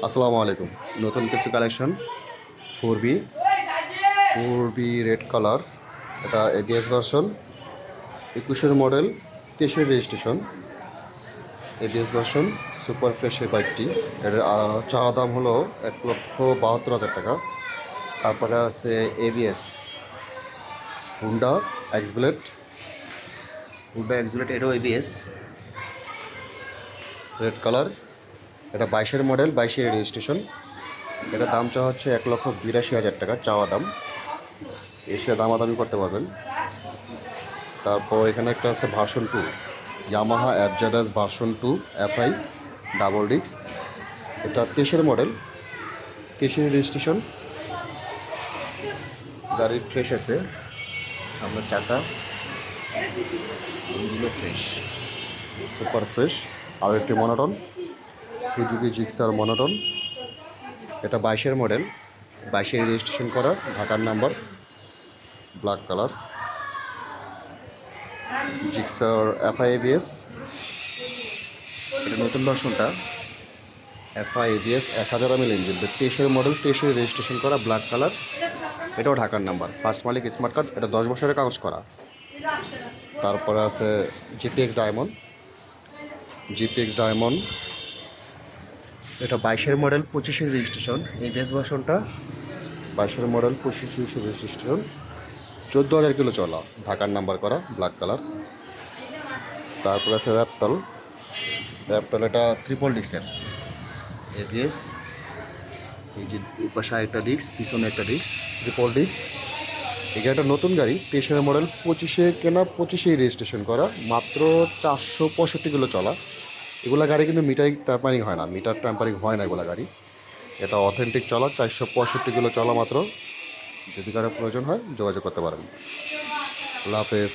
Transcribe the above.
আসসালামু আলাইকুম। নতুন কিছু collection four B red colour. এটা এবিএস ভার্সন 21-এর মডেল, 23-এর registration. ABS version super fresh এই বাইকটি। এর চাওয়া দাম হলো 1,72,000 টাকা। তারপরে আছে এবিএস হুন্ডা এক্সব্লেড। এটাও এবিএস রেড কালার। এটা 22-এর মডেল, 22-এর রেজিস্ট্রেশন। এটা দাম চাওয়া হচ্ছে 1,82,000 টাকা চাওয়া দাম। এসে দামাদামি করতে পারবেন। তারপর এখানে একটা আছে version 2, Yamaha FZS version 2 FI double disc. এটা 23-এর মডেল, 23-এর রেজিস্ট্রেশন। গাড়ি ফ্রেশ আছে, সামনের চাকা ইঞ্জিনও ফ্রেশ, সুপার ফ্রেশ। আর একটি মনোটন, সুজুকি জিক্সার মনোটন। এটা 22-এর মডেল, 22-এর রেজিস্ট্রেশন করা, ঢাকার number, black colour. Gixxer FI ABS. এটা নতুন ভার্সনটা, এফআই এবিএস 1000 ml ইঞ্জিন। 23-এর মডেল, 23-এর রেজিস্ট্রেশন করা, ব্ল্যাক কালার। এটাও ঢাকার নাম্বার, ফার্স্ট মালিক স্মার্ট কার্ড। এটা 10 বছরের কাগজ করা। তারপরে আছে জিপিএক্স ডায়মন্ড। এটা 22-এর মডেল, 25-এর রেজিস্ট্রেশন। এবিএস ভার্সনটা 22-এর মডেল, 25-এর রেজিস্ট্রেশন। 14,000 কিলো চলা, ঢাকার নাম্বার করা, ব্ল্যাক কালার। তারপর আছে র্যাপটল। এটা ট্রিপল ডিস্কের এবিএস। এই যে পাশে একটা ডিস্ক, পিছনে একটা ডিস্ক, ট্রিপল ডিস্ক। এই গাড়িটা নতুন গাড়ি, 23-এর মডেল, 25-এ কেনা, 25-এই রেজিস্ট্রেশন করা, মাত্র 465 কিলো চলা। এগুলা গাড়ি কিন্তু ট্যাম্পারিং হয় না এগুলা গাড়ি। এটা অথেন্টিক চলা, 465 কিলো চলা মাত্র। যদি কারো প্রয়োজন হয় যোগাযোগ করতে পারেন। আল্লাহ হাফেজ।